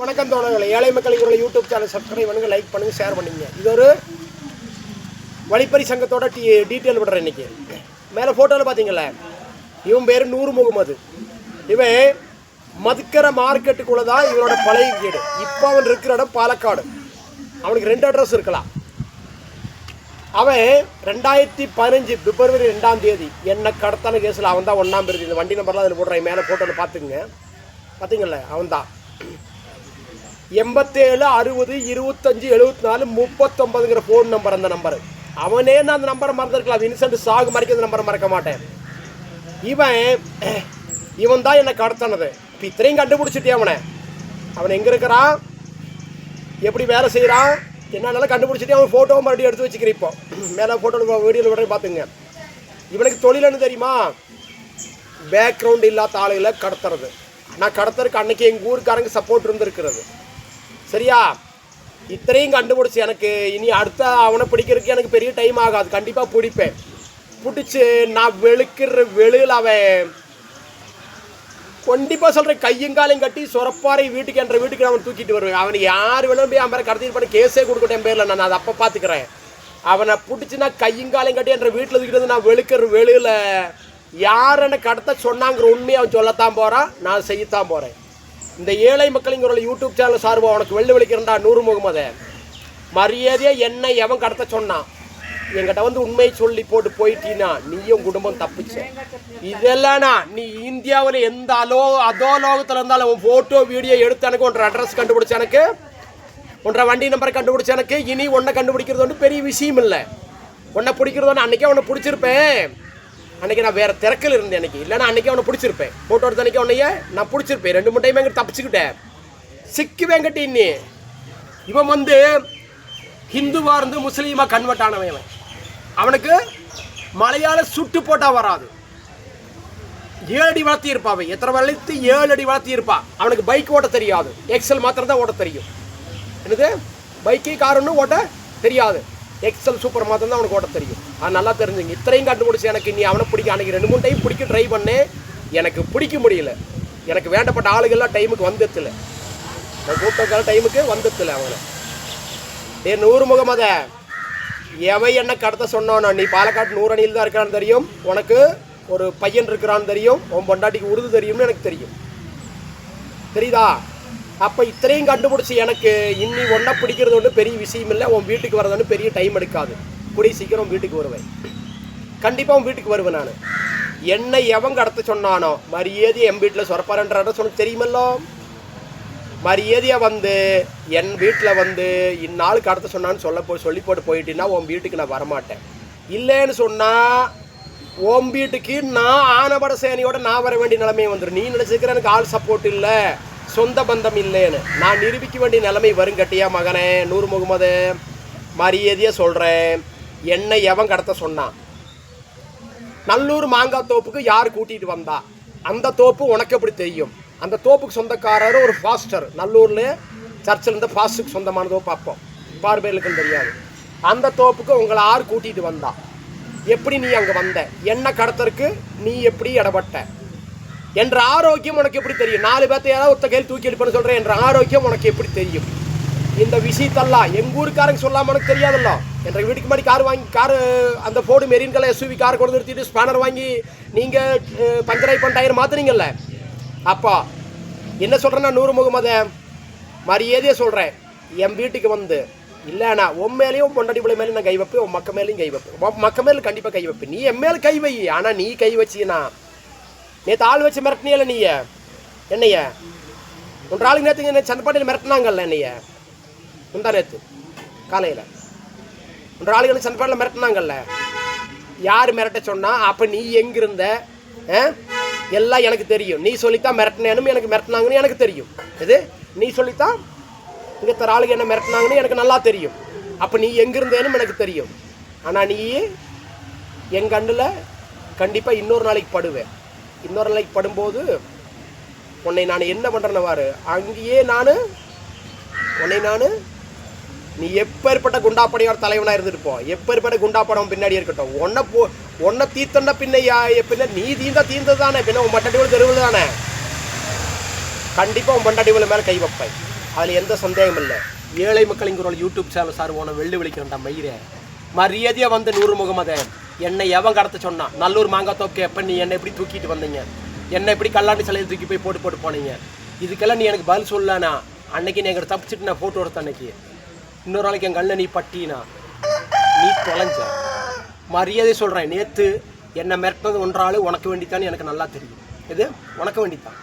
வணக்கம் தோழர்களே, ஏழை மக்களுக்கு யூடியூப் சேனல் சப்ஸ்கிரைப் பண்ணுங்க, லைக் பண்ணுங்க, ஷேர் பண்ணுங்க. இது ஒரு வழிப்பறி சங்கத்தோட டீட்டெயில் விடுறேன். இன்னைக்கு மேலே ஃபோட்டோவில் பார்த்தீங்களா, இவன் பேர் நூறு முகமது. இவன் மதுக்கரை மார்க்கெட்டுக்குள்ளே தான் இவனோட பழைய வீடு. இப்போ அவன் இருக்கிற இடம் பாலக்காடு. அவனுக்கு 2 அட்ரஸ் இருக்கலாம். அவன் 2015 பிப்ரவரி 2ஆம் தேதி என்ன கடத்தான கேஸில் அவன் தான் 1ஆம் தேதி. இந்த வண்டி நம்பர்லாம் அதில் போடுறேன், மேலே ஃபோட்டோவில் பார்த்துங்க. பார்த்தீங்களா, அவன் தான் 87 60 25 74 39ங்கிற ஃபோன் நம்பர். அந்த நம்பர் அவனே நான் அந்த நம்பரை மறந்துருக்கலாம். இன்சென்ட் சாகு மறைக்க அந்த நம்பரை மறக்க மாட்டேன். இவன் தான் என்னை கடத்தினது. இப்போ இத்தனையும் கண்டுபிடிச்சிட்டே அவன் எங்கே இருக்கிறான், எப்படி வேலை செய்கிறான், என்னென்னாலும் கண்டுபிடிச்சிட்டே அவன் ஃபோட்டோவும் மறுபடியும் எடுத்து வச்சுக்கிறேன். இப்போ மேலே ஃபோட்டோ வீடியோவில் விட பார்த்துங்க. இவனுக்கு தொழில் என்ன தெரியுமா, பேக்ரவுண்ட் இல்லாத ஆளுகளை கடத்துறது. நான் கடத்துறதுக்கு அன்னைக்கு எங்கள் ஊருக்காரங்க சப்போர்ட் இருந்துருக்கிறது. சரியா, இத்தனையும் கண்டுபிடிச்சி எனக்கு இனி அடுத்த அவனை பிடிக்கிறதுக்கு எனக்கு பெரிய டைம் ஆகாது. கண்டிப்பாக பிடிப்பேன். பிடிச்சி நான் வெளுக்கிற வெளியில் அவன் கண்டிப்பாக சொல்கிறேன், கையங்காலையும் கட்டி சொரப்பாறை வீட்டுக்கு என்ற வீட்டுக்கு அவன் தூக்கிட்டு வருவேன். அவனுக்கு யார் வேணும் போய் அவன் கடத்திட்டு பண்ணி கேஸே கொடுக்கட்டும் என் பேரில். நான் அதை அப்போ பார்த்துக்கிறேன். அவனை பிடிச்சி நான் கையங்காலையும் கட்டி என்ற வீட்டில் தூக்கிட்டு நான் வெளுக்கிற வெளியில் யார் என்னை கடத்த சொன்னாங்கிற உண்மையை அவன் சொல்லத்தான் போகிறான், நான் செய்யத்தான் போகிறேன். இந்த ஏழை மக்களுங்கிற யூடியூப் சேனல் சார்பாக உனக்கு வெள்ளிக்கிறண்டா நூறு முகமது. மரியாதையாக என்னை எவன் கடத்த சொன்னான், என்கிட்ட வந்து உண்மையை சொல்லி போட்டு போயிட்டீன்னா நீயும் குடும்பம் தப்பிச்ச. இதெல்லாம் நீ இந்தியாவில் எந்த அதோ லோகத்தில் இருந்தாலும் உன் ஃபோட்டோ வீடியோ எடுத்து எனக்கு ஒன்றரை அட்ரஸ் கண்டுபிடிச்ச, எனக்கு ஒன்றரை வண்டி நம்பரை கண்டுபிடிச்ச. எனக்கு இனி ஒன்றை கண்டுபிடிக்கிறது ஒன்று பெரிய விஷயம் இல்லை. ஒன்றை பிடிக்கிறது ஒன்று அன்றைக்கே ஒன்றை பிடிச்சிருப்பேன். அன்றைக்கி நான் வேறு திறக்கல் இருந்தேன். அன்றைக்கி இல்லைன்னா அன்றைக்கி அவனை பிடிச்சிருப்பேன். ஃபோட்டோ எடுத்த அன்றைக்கி உன்னையே நான் பிடிச்சிருப்பேன். 2 3 டைம் எங்கிட்ட தப்பிச்சுக்கிட்டேன், சிக்குவேன் கட்டி. இன்னி இவன் வந்து ஹிந்துவாக இருந்து முஸ்லீமாக கன்வெர்ட் ஆனவன். அவனுக்கு மலையாள சுட்டு போட்டால் வராது. 7 அடி வளர்த்தி இருப்பான். அவன் எத்தனை வளர்த்து 7 அடி வளர்த்தி இருப்பான். அவனுக்கு பைக் ஓட்ட தெரியாது, எக்ஸல் மாத்திரம் தான் ஓட்ட தெரியும். என்னது, பைக்கு காருன்னு ஓட்ட தெரியாது, எக்ஸல் சூப்பர் மாத்திரம் தான் அவனுக்கு ஓட்ட தெரியும். அது நல்லா தெரிஞ்சுங்க. இத்தனையும் கண்டுபிடிச்சி எனக்கு நீ அவனை பிடிக்க அன்றைக்கி 2 3 டைம் பிடிக்க ட்ரை பண்ணேன். எனக்கு பிடிக்க முடியல. எனக்கு வேண்டப்பட்ட ஆளுகள்லாம் டைமுக்கு வந்துத்துல, நான் கூப்பிட்ட டைமுக்கு வந்துத்துல. அவனை நூறு முகமத எவன் என்ன கடத்த சொன்னானோ, நீ பாலக்காட்டு 100 அணியில் தான் இருக்கிறான்னு தெரியும், உனக்கு ஒரு பையன் இருக்கிறான்னு தெரியும், உன் பொண்டாட்டிக்கு உருது தெரியும்னு எனக்கு தெரியும். தெரியுதா? அப்போ இத்தனையும் கண்டுபிடிச்சி எனக்கு இன்னி ஒன்றா பிடிக்கிறது ஒன்று பெரிய விஷயம் இல்லை. உன் வீட்டுக்கு வரது ஒன்று பெரிய டைம் எடுக்காது. கூடிய சீக்கிரம் வீட்டுக்கு வருவேன். கண்டிப்பாக உன் வீட்டுக்கு வருவேன். நான் என்னை எவன் கடத்த சொன்னானோ மரியாதையை என் வீட்டில் சொரப்பாருன்ற சொன்ன தெரியுமல்லோ, மரியாதையாக வந்து என் வீட்டில் வந்து இந்நாள் கடத்த சொன்னான்னு சொல்லி போட்டு போயிட்டீங்கன்னா உன் வீட்டுக்கு நான் வரமாட்டேன். இல்லைன்னு சொன்னால் உன் வீட்டுக்கு நான் ஆனபட சேனையோட நான் வர வேண்டிய நிலைமையை வந்துடும். நீ நினச்சிக்கிற எனக்கு ஆள் சப்போர்ட் இல்லை, சொந்த பந்தம் இல்லைன்னு நான் நிரூபிக்க வேண்டிய நிலைமை வரும். கட்டியா மகனே நூறு முகமது, மரியாதையாக சொல்கிறேன், என்னை எவன் கடத்த சொன்னான். நல்லூர் மாங்காய் தோப்புக்கு யார் கூட்டிகிட்டு வந்தா, அந்த தோப்பு உனக்கு எப்படி தெரியும்? அந்த தோப்புக்கு சொந்தக்காரர் ஒரு ஃபாஸ்டர், நல்லூரில் சர்ச்சில் இருந்த ஃபாஸ்ட்டுக்கு சொந்தமான தோப்பு. அப்போ பார்வைகளுக்கும் தெரியாது. அந்த தோப்புக்கு உங்களை யார் கூட்டிகிட்டு வந்தா, எப்படி நீ அங்கே வந்த, என்ன கடத்தருக்கு நீ எப்படி இடப்பட்ட என்ற ஆரோக்கியம் உனக்கு எப்படி தெரியும்? 4 பேர்த்த யாராவது ஒருத்த கையில் தூக்கி எடுப்பேன்னு சொல்கிறேன் என்ற ஆரோக்கியம் உனக்கு எப்படி தெரியும்? இந்த விஷயத்தெல்லாம் எங்கள் ஊருக்காரங்க சொல்லாமல் உனக்கு தெரியாதல்ல. என்ற வீட்டுக்கு மாதிரி காரு அந்த Ford marine colour SUV car கொண்டு நிறுத்திட்டு ஸ்பேனர் வாங்கி நீங்கள் பஞ்சராய் பண்ண டயர் மாற்றுனீங்கல்ல. அப்போ என்ன சொல்கிறேன்னா நூறு முகமத, மரியாதையாக சொல்கிறேன், என் வீட்டுக்கு வந்து இல்லைண்ணா உன் மேலேயும் பொண்டாட்டி பிள்ளை மேலேயும் நான் கை வைப்பேன், உன் மக்க மேலேயும் கை வைப்பேன். உன் மக்க மேலே கண்டிப்பாக கை வைப்பேன். நீ என் மேலே கை வை. ஆனால் நீ கை வச்சினா நேற்று ஆள் வச்சு மிரட்டினியல்ல நீ என்னைய. ஒன்று ஆளுக்கு நேற்று என்ன சந்தப்பாட்டியில் மிரட்டினாங்கல்ல என்னைய, முந்தா நேற்று காலையில் 1 ஆளுக்கு என்ன சந்தப்பாட்டில் மிரட்டினாங்கல்ல. யார் மிரட்ட சொன்னா? அப்போ நீ எங்கிருந்த எல்லாம் எனக்கு தெரியும். நீ சொல்லித்தான் மிரட்டினேனும் எனக்கு மிரட்டினாங்கன்னு எனக்கு தெரியும். இது நீ சொல்லித்தான் இங்கே தர ஆளுக்கு என்ன மிரட்டினாங்கன்னு எனக்கு நல்லா தெரியும். அப்போ நீ எங்கிருந்தேனும் எனக்கு தெரியும். ஆனால் நீ என் கண்ணில் கண்டிப்பாக இன்னொரு நாளைக்கு படுவேன். இன்னொரு நாளைக்கு படும்போது உன்னை நான் என்ன பண்ணுறேன்னு வாரு, அங்கேயே உன்னை நீ எப்பேற்பட்ட குண்டாப்படையோட தலைவனாக இருந்துருப்போம், எப்பேற்பட்ட குண்டாப்படம் பின்னாடி இருக்கட்டும், உன்னை தீர்த்தண்டா பின்ன நீ தீர்ந்தது தானே, பின்ன உன் மட்டடி தெருவில் தானே. கண்டிப்பாக உன் பொண்டாட்டி மேலே கை வைப்பேன். அதில் எந்த சந்தேகம் இல்லை. ஏழை மக்களிங்கிற யூடியூப் சேனல் சார் உன வெள்ளி விழிக்கிறேன்டா மயிரை. மரியாதையாக வந்து நூறு முகமது என்னை எவன் கடத்த சொன்னான்? நல்லூர் மாங்காய் தோப்பு எப்போ நீ என்னை எப்படி தூக்கிட்டு வந்தீங்க? என்னை எப்படி கல்லாண்டி சிலையை தூக்கி போய் போட்டு போனீங்க? இதுக்கெல்லாம் நீ எனக்கு பதில் சொல்லனா? அன்னைக்கு நீ எங்கிட்ட தப்பிச்சுட்டு நான் ஃபோட்டோ எடுத்த அன்னைக்கு இன்னொரு நாளைக்கு என் கல்ல நீ பட்டினா நீ தொலைஞ்ச. மரியாதை சொல்கிறேன், நேற்று என்னை மிரட்டினது ஒன்றாள் உனக்கு வேண்டித்தான்னு எனக்கு நல்லா தெரியும். இது உனக்கு வேண்டித்தான்.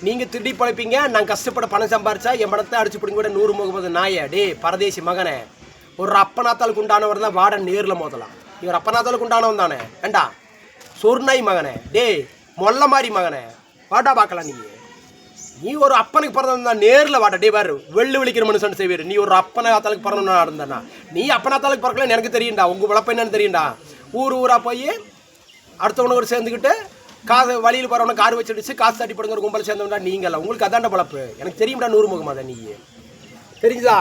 நீங்கள் திருடி பழைப்பீங்க, நான் கஷ்டப்பட பணம் சம்பாரிச்சா என் பணத்தை அடிச்சு பிடிங்க கூட நூறு முகமது நாய. டே பரதேசி மகனே, ஒரு அப்பனாத்தாளுக்கு உண்டானவர் தான் வார்டன் நேரில் மோதலாம். இவர் அப்பனாத்தாளுக்கு உண்டானவன் தானே ஏண்டா சொர்நாய் மகனே. டே மொல்ல மாதிரி மகனே, வாட்டா பார்க்கலாம். நீ ஒரு அப்பனுக்கு பிறந்தா நேரில் வாட்டா. டே பாரு வெள்ளு விழிக்கிற மனுஷன் செய்வார். நீ ஒரு அப்பனாத்தாளுக்கு பிறந்தா இருந்தா நீ அப்பனாத்தாளுக்கு பிறக்கலன்னு எனக்கு தெரியும்டா. உங்கள் விளப்ப என்னன்னு தெரியும்டா. ஊராக போய் அடுத்தவனோட சேர்ந்துக்கிட்டு காசு வழியில் போகிறவனை கார் வச்சுடுச்சு காசு தட்டி போடுங்கிற கும்பல் சேர்ந்தவன்டா நீங்களா. உங்களுக்கு அதாண்ட பழப்பு எனக்கு தெரியும்டா. நூறு முகமதை நீ தெரிஞ்சுதா?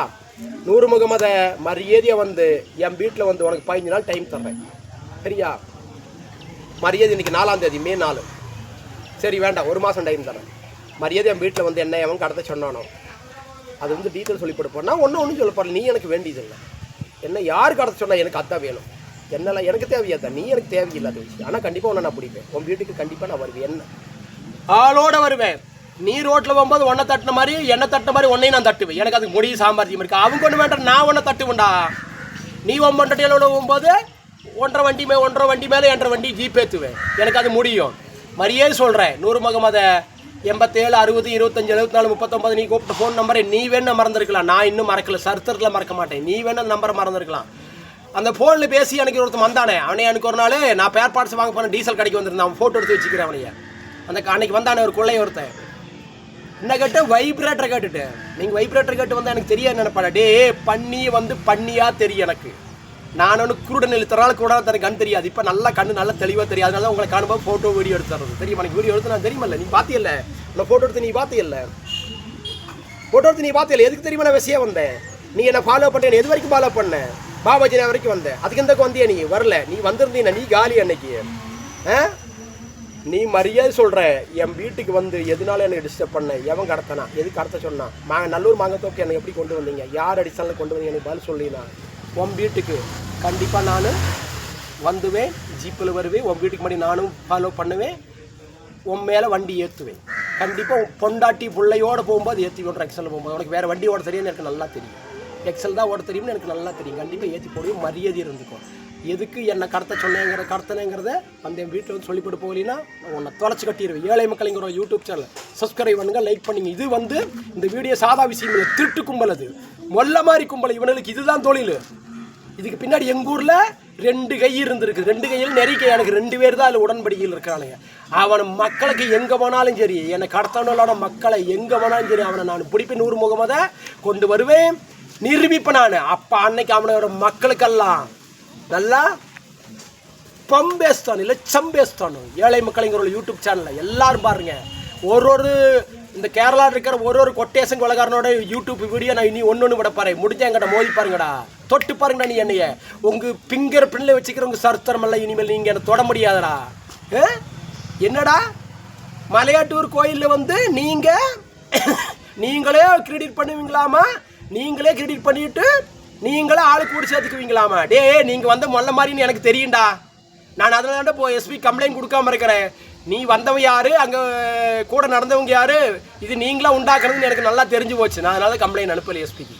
நூறு முகமதை மரியாதையாக வந்து என் வீட்டில் வந்து உனக்கு 15 நாள் டைம் தர்றேன் சரியா? மரியாதை இன்றைக்கி 4ஆம் தேதி மே 4. சரி வேண்டாம், 1 மாதம் டைம் தரேன். மரியாதை என் வீட்டில் வந்து என்ன அவன் கடத்த சொன்னானோ அது வந்து டீட்டெயில் சொல்லி போட்டுப்போனா ஒன்றும் சொல்ல போடல. நீ எனக்கு வேண்டியதில்லை. என்ன யார் கடத்த சொன்னால் எனக்கு அதான் வேணும். என்னெல்லாம் எனக்கு தேவையாதான், நீ எனக்கு தேவையில்லாத விஷயம். ஆனால் கண்டிப்பாக உன்னை நான் பிடிப்பேன். உன் வீட்டுக்கு கண்டிப்பாக நான் வருவேன். என்ன ஆளோட வருவேன். நீ ரோட்டில் போகும்போது ஒன்றை தட்டின மாதிரி என்னை தட்டின மாதிரி ஒன்றையும் நான் தட்டுவேன். எனக்கு அதுக்கு முடியும் சாமர்த்தியம் இருக்குது. அவங்க ஒன்று வேண்டாம், நான் ஒன்றை தட்டுவேன்டா. நீ 9 டேலோட போகும்போது 1.5 வண்டி 1.5 வண்டி மேலே 1.5 வண்டி ஜீப் ஏற்றுவேன். எனக்கு அது முடியும். மரியாதை சொல்கிறேன். நூறு முகமதை 87 60 25 74 39 நீ கூப்பிட்ட ஃபோன் நம்பரை நீ வேணும் மறந்துருக்கலாம். நான் இன்னும் மறக்கல, சரித்திரத்தில் மறக்க மாட்டேன். நீ வேணும் அந்த நம்பரை மறந்துருக்கலாம். அந்த ஃபோனில் பேசி எனக்கு ஒருத்தன் வந்தானே, அவனே எனக்கு ஒரு நாள் நான் பேர் பார்ட்ஸ் வாங்க போனேன், டீசல் கடைக்கு வந்திருந்தேன். அவன் ஃபோட்டோ எடுத்து வச்சுக்கிறேன் அவனைய. அந்த அன்னைக்கு வந்தானே ஒரு கொள்ளைய ஒருத்தன் என்ன கேட்டு வைப்ரேட்டரை கேட்டுட்டு, நீங்கள் வைப்ரேட்டர் கேட்டு வந்தால் எனக்கு தெரியாது நினைப்பாடா. டே பண்ணி வந்து பண்ணியா தெரியும் எனக்கு. நான் ஒன்று குருடன் எழுத்துறனால கூட தனக்கு கண் தெரியாது. இப்போ நல்லா கண்ணு நல்லா தெளிவாக தெரியாது. அதனால உங்களை காணும்போது ஃபோட்டோ வீடியோ எடுத்து தரது தெரியும். எனக்கு வீடியோ எடுத்து நான் தெரியுமில்ல, நீ பார்த்தியல்ல நான் ஃபோட்டோ எடுத்து நீ பார்த்தியல்ல. ஃபோட்டோ எடுத்து நீ பார்த்தியல்ல. எதுக்கு தெரியுமா நான் விஷயம் வந்தேன்? நீ என்ன ஃபாலோ பண்ணேன், எது வரைக்கும் ஃபாலோ பண்ணேன்? பாபாஜி நான் வரைக்கும் வந்தேன். அதுக்கு எந்தக்கு வந்தியா? நீ வரல. நீ வந்திருந்தீங்க நீ காலி அன்னைக்கு. நீ மரியாதை சொல்கிற. என் வீட்டுக்கு வந்து எதனால எனக்கு டிஸ்டர்ப் பண்ண? எவன் கடத்தனா? எதுக்கு கடத்த சொன்னான்? நல்லூர் மாங்கத்தோக்கு என்னை எப்படி கொண்டு வந்தீங்க? யார் அடிச்சாலும் கொண்டு வந்தீங்க? எனக்கு பதில் சொல்லினா. உன் வீட்டுக்கு கண்டிப்பாக நான் வந்துவேன், ஜீப்பில் வருவேன். உன் வீட்டுக்கு முன்னாடி நானும் ஃபாலோ பண்ணுவேன். உன் மேலே வண்டி ஏற்றுவேன். கண்டிப்பாக பொண்டாட்டி பிள்ளையோடு போகும்போது ஏற்றி ஓடுற எக்ஸலில் போகும்போது. உனக்கு வேறு வண்டி ஓட தெரியும்னு எனக்கு நல்லா தெரியும். எக்ஸல் தான் ஓட தெரியும்னு எனக்கு நல்லா தெரியும். கண்டிப்பாக ஏற்றி போடுவேன். மரியாதை இருந்துக்கும். எதுக்கு என்னை கடத்த கடத்தனேங்கிறத அந்த என் வீட்டில் வந்து சொல்லிப்பட்டு போகலின்னா உன்னை தொலைச்சி கட்டிடுவேன். ஏழை மக்களிங்கிற யூடியூப் சேனல் சப்ஸ்கிரைப் பண்ணுங்க, லைக் பண்ணுங்க. இது வந்து இந்த வீடியோ சாதா விஷயம் இல்லை, திருட்டு கும்பல். அது மொல்ல மாதிரி கும்பல். இவனுக்கு இதுதான் தொழில். இதுக்கு பின்னாடி எங்கள் ஊரில் 2 கை இருந்திருக்கு. 2 கையில் நிறைய கை. எனக்கு 2 பேர் தான் அதில் உடன்படிக்கையில் இருக்கிறானுங்க. அவன் மக்களுக்கு எங்கே போனாலும் சரி, என்னை கடத்தவனோட மக்களை எங்கே போனாலும் சரி அவனை நான் பிடிப்பேன். நூறு முகமதை கொண்டு வருவேன், நிரூபிப்பேன் நான். அப்போ அன்னைக்கு அவனோட மக்களுக்கெல்லாம் நல்லா பம்பேஸ்தான் இல்லை சம்பேஸ்தானும். ஏழை மக்களிங்கிற யூடியூப் சேனலில் எல்லாரும் பாருங்க. ஒரு இந்த கேரளா இருக்கிற ஒரு கொட்டேசன் கொலகாரனோட யூடியூப் வீடியோ நான் இனி ஒன்று விட பாரு. முடிஞ்ச எங்கிட்ட மோதி பாருங்கடா, தொட்டு பாருங்கடா. நீ என்னைய உங்கள் பிங்கர் பின்னில் வச்சுக்கிற உங்கள் சரித்திரமெல்லாம் இனிமேல் நீங்கள் என்னை தொட முடியாதடா. என்னடா மலையாட்டூர் கோயிலில் வந்து நீங்களே கிரெடிட் பண்ணுவீங்களாமா? நீங்களே கிரெடிட் பண்ணிட்டு நீங்களே ஆளு கூட சேர்த்துக்குவீங்களாமா? டே நீங்கள் வந்த மொல்ல மாதிரின்னு எனக்கு தெரியும்டா. நான் அதனால தான் இப்போ எஸ்பி கம்ப்ளைண்ட் கொடுக்காம இருக்கிறேன். நீ வந்தவங்க யாரு, அங்கே கூட நடந்தவங்க யாரு, இது நீங்களா உண்டாக்குறதுன்னு எனக்கு நல்லா தெரிஞ்சு போச்சு. நான் அதனால கம்ப்ளைண்ட் அனுப்பலை எஸ்பிக்கு.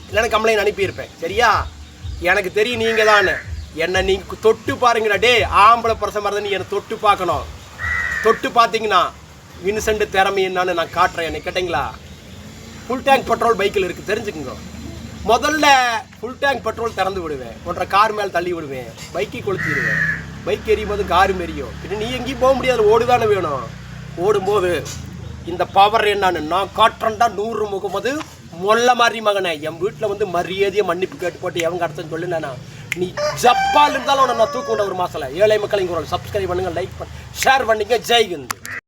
இல்லைன்னா கம்ப்ளைண்ட் அனுப்பியிருப்பேன். சரியா? எனக்கு தெரியும் நீங்கள் தான். என்னை நீங்கள் தொட்டு பாருங்கடா. டே ஆம்பளை பிரசம் மாதிரி நீ என்னை தொட்டு பார்க்கணும். தொட்டு பார்த்தீங்கன்னா வின்சென்ட் திறமை என்னான்னு நான் காட்டுறேன். என்னை கேட்டிங்களா? ஃபுல் டேங்க் பெட்ரோல் பைக்கில் இருக்குது, தெரிஞ்சுக்குங்க. முதல்ல ஃபுல் டேங்க் பெட்ரோல் திறந்து விடுவேன், 1.5 கார் மேலே தள்ளி விடுவேன், பைக்கை கொளுத்திடுவேன். பைக் எரியும் போது காரும் எரியும். பின்ன நீ எங்கேயும் போக முடியாது, ஓடுதானே வேணும். ஓடும்போது இந்த பவர் என்னன்னு நான் காட்டுறேன்டா. நூறு முகமது மொல்ல மாதிரி மகனே. என் வீட்டில் வந்து மரியாதையை மன்னிப்பு கேட்டு போட்டு எவன் கடத்தன்னு சொல்லுனா நீ ஜப்பால் இருந்தாலும் நான் தூக்க 1 மாதத்தில். ஏழை மக்கள் இங்கே சப்ஸ்கிரைப் பண்ணுங்கள், லைக் பண்ணி ஷேர் பண்ணிங்க. ஜெய்ஹிந்த்.